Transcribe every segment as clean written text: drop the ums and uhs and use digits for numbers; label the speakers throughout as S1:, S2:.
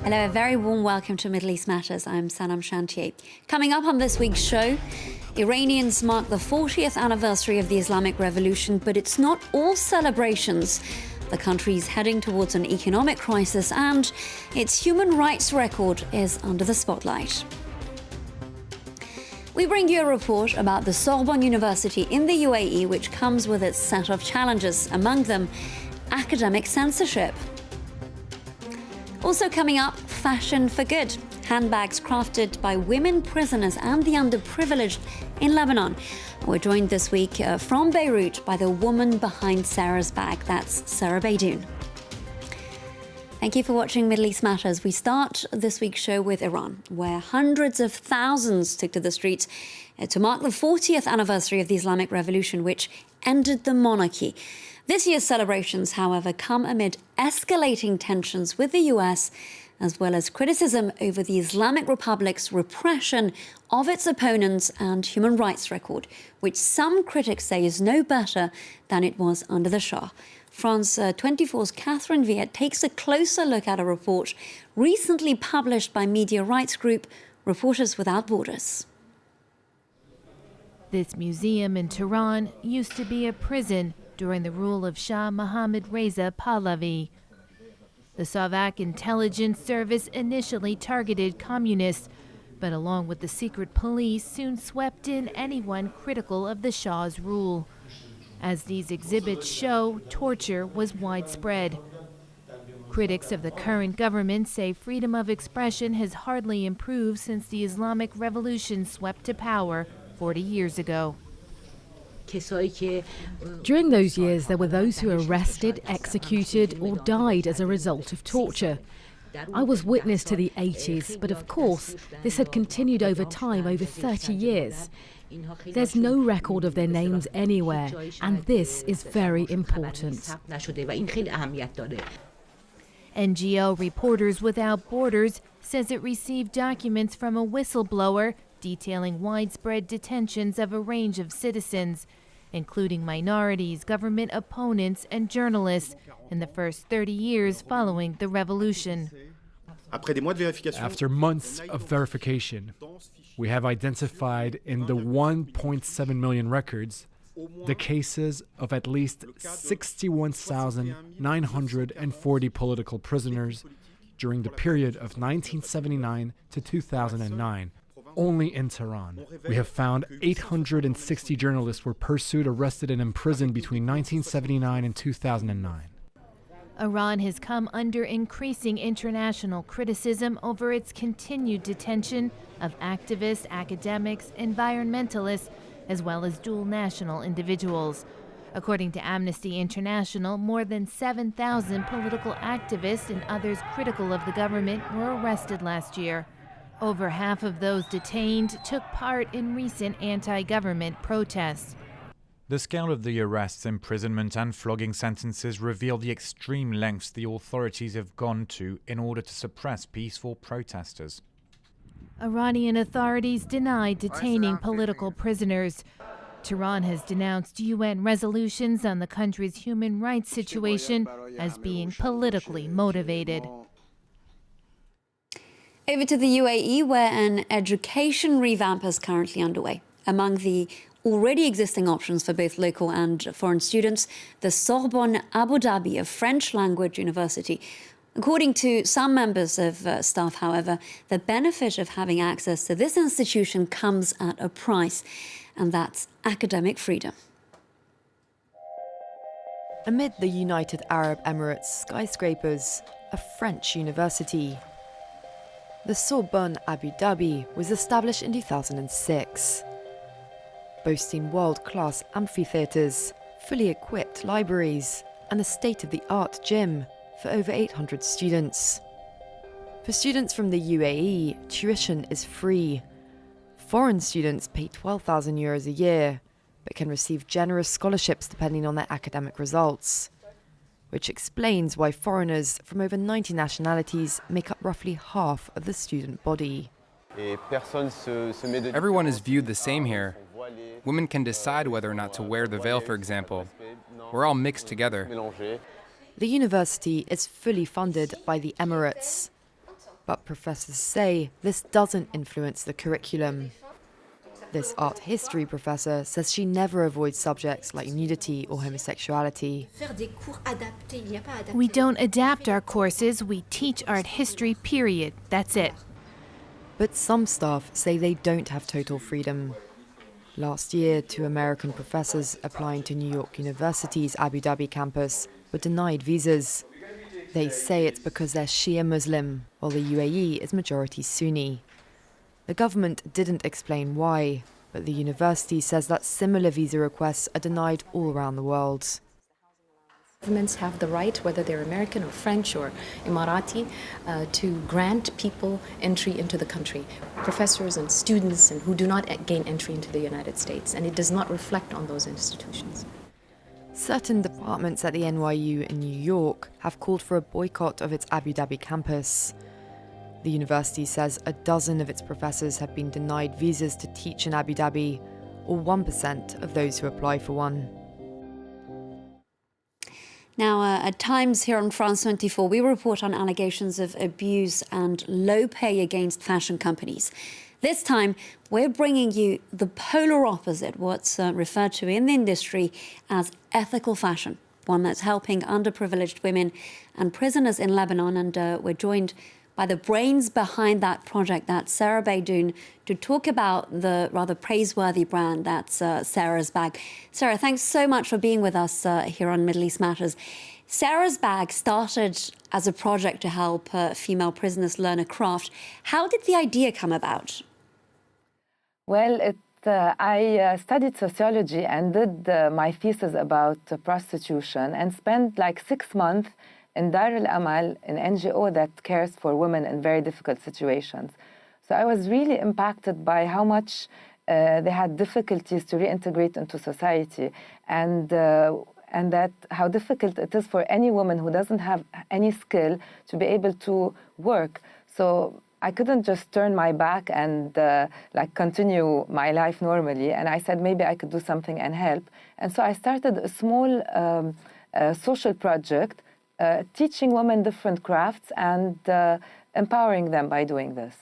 S1: Hello, a very warm welcome to Middle East Matters. I'm Sanam Shantiyaei. Coming up on this week's show, Iranians mark the 40th anniversary of the Islamic Revolution, but it's not all celebrations. The country's heading towards an economic crisis and its human rights record is under the spotlight. We bring you a report about the Sorbonne University in the UAE, which comes with its set of challenges, among them academic censorship. Also coming up, fashion for good. Handbags crafted by women prisoners and the underprivileged in Lebanon. We're joined this week from Beirut by the woman behind Sarah's bag. That's Sarah Beydoun. Thank you for watching Middle East Matters. We start this week's show with Iran, where hundreds of thousands took to the streets to mark the 40th anniversary of the Islamic Revolution, which ended the monarchy. This year's celebrations, however, come amid escalating tensions with the US, as well as criticism over the Islamic Republic's repression of its opponents and human rights record, which some critics say is no better than it was under the Shah. France 24's Catherine Viet takes a closer look at a report recently published by media rights group Reporters Without Borders.
S2: This museum in Tehran used to be a prison during the rule of Shah Mohammad Reza Pahlavi. The Savak intelligence service initially targeted communists, but along with the secret police soon swept in anyone critical of the Shah's rule. As these exhibits show, torture was widespread. Critics of the current government say freedom of expression has hardly improved since the Islamic Revolution swept to power 40 years ago.
S3: During those years, there were those who were arrested, executed, or died as a result of torture. I was witness to the 80s, but of course, this had continued over time, over 30 years. There's no record of their names anywhere, and this is very important.
S2: NGO Reporters Without Borders says it received documents from a whistleblower detailing widespread detentions of a range of citizens, including minorities, government opponents, and journalists in the first 30 years following the revolution.
S4: After months of verification, we have identified in the 1.7 million records the cases of at least 61,940 political prisoners during the period of 1979 to 2009. Only in Tehran. We have found 860 journalists were pursued, arrested, and imprisoned between 1979 and 2009.
S2: Iran has come under increasing international criticism over its continued detention of activists, academics, environmentalists, as well as dual national individuals. According to Amnesty International, more than 7,000 political activists and others critical of the government were arrested last year. Over half of those detained took part in recent anti-government protests.
S5: The scale of the arrests, imprisonment and flogging sentences reveal the extreme lengths the authorities have gone to in order to suppress peaceful protesters.
S2: Iranian authorities denied detaining political prisoners. Tehran has denounced UN resolutions on the country's human rights situation as being politically motivated.
S1: Over to the UAE, where an education revamp is currently underway. Among the already existing options for both local and foreign students, the Sorbonne Abu Dhabi, a French-language university. According to some members of staff, however, the benefit of having access to this institution comes at a price, and that's academic freedom.
S6: Amid the United Arab Emirates skyscrapers, a French university. The Sorbonne Abu Dhabi was established in 2006, boasting world-class amphitheatres, fully equipped libraries, and a state-of-the-art gym for over 800 students. For students from the UAE, tuition is free. Foreign students pay €12,000 a year, but can receive generous scholarships depending on their academic results, which explains why foreigners from over 90 nationalities make up roughly half of the student body.
S7: Everyone is viewed the same here. Women can decide whether or not to wear the veil, for example. We're all mixed together.
S6: The university is fully funded by the Emirates. But professors say this doesn't influence the curriculum. This art history professor says she never avoids subjects like nudity or homosexuality.
S2: We don't adapt our courses, we teach art history, period. That's it.
S6: But some staff say they don't have total freedom. Last year, 2 American professors applying to New York University's Abu Dhabi campus were denied visas. They say it's because they're Shia Muslim, while the UAE is majority Sunni. The government didn't explain why, but the university says that similar visa requests are denied all around the world.
S8: Governments have the right, whether they're American or French or Emirati, to grant people entry into the country, professors and students and who do not gain entry into the United States, and it does not reflect on those institutions.
S6: Certain departments at the NYU in New York have called for a boycott of its Abu Dhabi campus. The university says a dozen of its professors have been denied visas to teach in Abu Dhabi, or 1% of those who apply for one.
S1: Now, at times here on France 24, we report on allegations of abuse and low pay against fashion companies. This time, we're bringing you the polar opposite, what's referred to in the industry as ethical fashion, one that's helping underprivileged women and prisoners in Lebanon. And we're joined by the brains behind that project, that's Sarah Beydoun, to talk about the rather praiseworthy brand that's Sarah's Bag. Sarah, thanks so much for being with us here on Middle East Matters. Sarah's Bag started as a project to help female prisoners learn a craft. How did the idea come about?
S9: Well, I studied sociology and did my thesis about prostitution and spent like 6 months in Dar al-Amal, an NGO that cares for women in very difficult situations. So I was really impacted by how much they had difficulties to reintegrate into society, and that how difficult it is for any woman who doesn't have any skill to be able to work. So I couldn't just turn my back and continue my life normally. And I said maybe I could do something and help. And so I started a small social project teaching women different crafts and empowering them by doing this.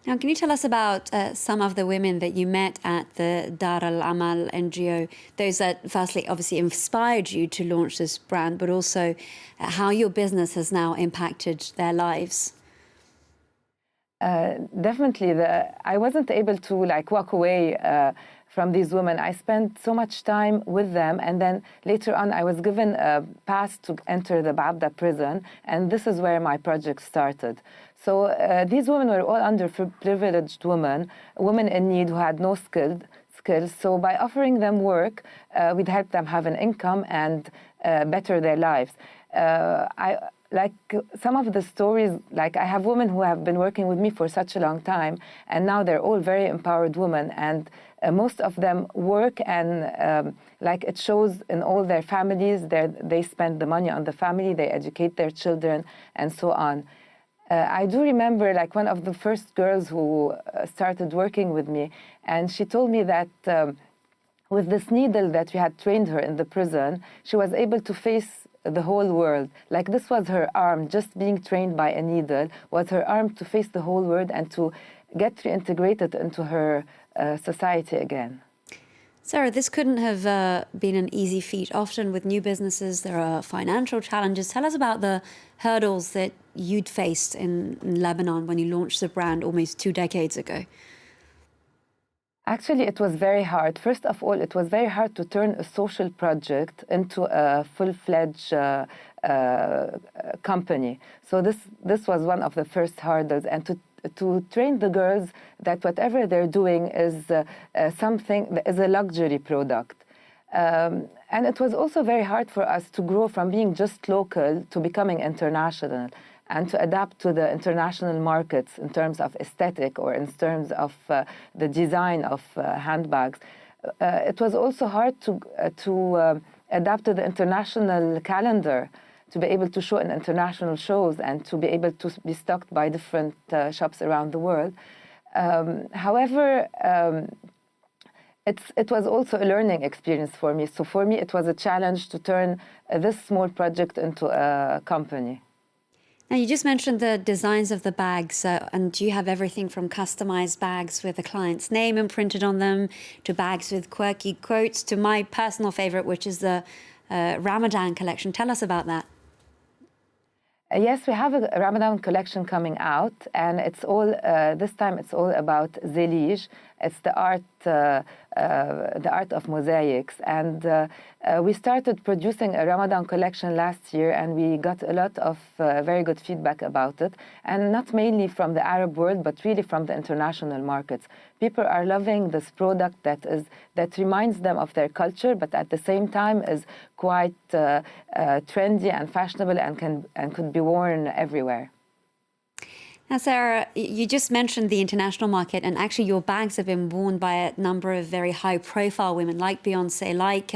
S1: Now, can you tell us about some of the women that you met at the Dar al-Amal NGO, those that firstly obviously inspired you to launch this brand, but also how your business has now impacted their lives?
S9: Definitely. I wasn't able to walk away from these women. I spent so much time with them, and then later on I was given a pass to enter the Babda prison, and this is where my project started. So these women were all underprivileged women in need who had no skills. So by offering them work, we'd help them have an income and better their lives. Some of the stories, I have women who have been working with me for such a long time, and now they're all very empowered women, and most of them work, and it shows in all their families. They spend the money on the family, they educate their children, and so on. I do remember one of the first girls who started working with me, and she told me that with this needle that we had trained her in the prison, she was able to face the whole world. This was her arm. Just being trained by a needle was her arm to face the whole world and to get reintegrated into her society again.
S1: Sarah, this couldn't have been an easy feat. Often with new businesses, there are financial challenges. Tell us about the hurdles that you'd faced in Lebanon when you launched the brand almost 2 decades ago.
S9: Actually, it was very hard. First of all, it was very hard to turn a social project into a full-fledged company. So this was one of the first hurdles, and to train the girls that whatever they're doing is a luxury product. And it was also very hard for us to grow from being just local to becoming international, and to adapt to the international markets in terms of aesthetic or in terms of the design of handbags. It was also hard to adapt to the international calendar, to be able to show in international shows and to be able to be stocked by different shops around the world. However, it was also a learning experience for me. So for me, it was a challenge to turn this small project into a company.
S1: Now, you just mentioned the designs of the bags, and you have everything from customized bags with the client's name imprinted on them, to bags with quirky quotes, to my personal favorite, which is the Ramadan collection. Tell us about that.
S9: Yes, we have a Ramadan collection coming out, and it's all this time. It's all about zelij. It's the art of mosaics, and we started producing a Ramadan collection last year, and we got a lot of very good feedback about it, and not mainly from the Arab world, but really from the international markets. People are loving this product that reminds them of their culture, but at the same time is quite trendy and fashionable, and could be worn everywhere.
S1: Now, Sarah, you just mentioned the international market, and actually your bags have been worn by a number of very high-profile women like Beyoncé, like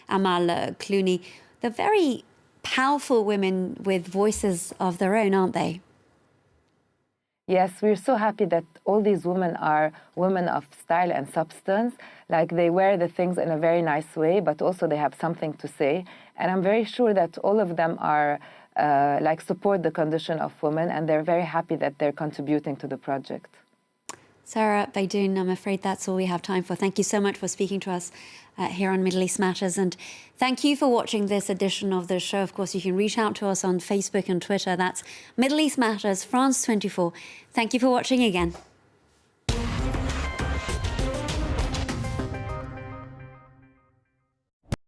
S1: Amal Clooney. They're very powerful women with voices of their own, aren't they?
S9: Yes, we're so happy that all these women are women of style and substance. Like, they wear the things in a very nice way, but also they have something to say. And I'm very sure that all of them are support the condition of women, and they're very happy that they're contributing to the project.
S1: Sarah Beydoun, I'm afraid that's all we have time for. Thank you so much for speaking to us here on Middle East Matters, and thank you for watching this edition of the show. Of course, you can reach out to us on Facebook and Twitter. That's Middle East Matters, France 24. Thank you for watching again.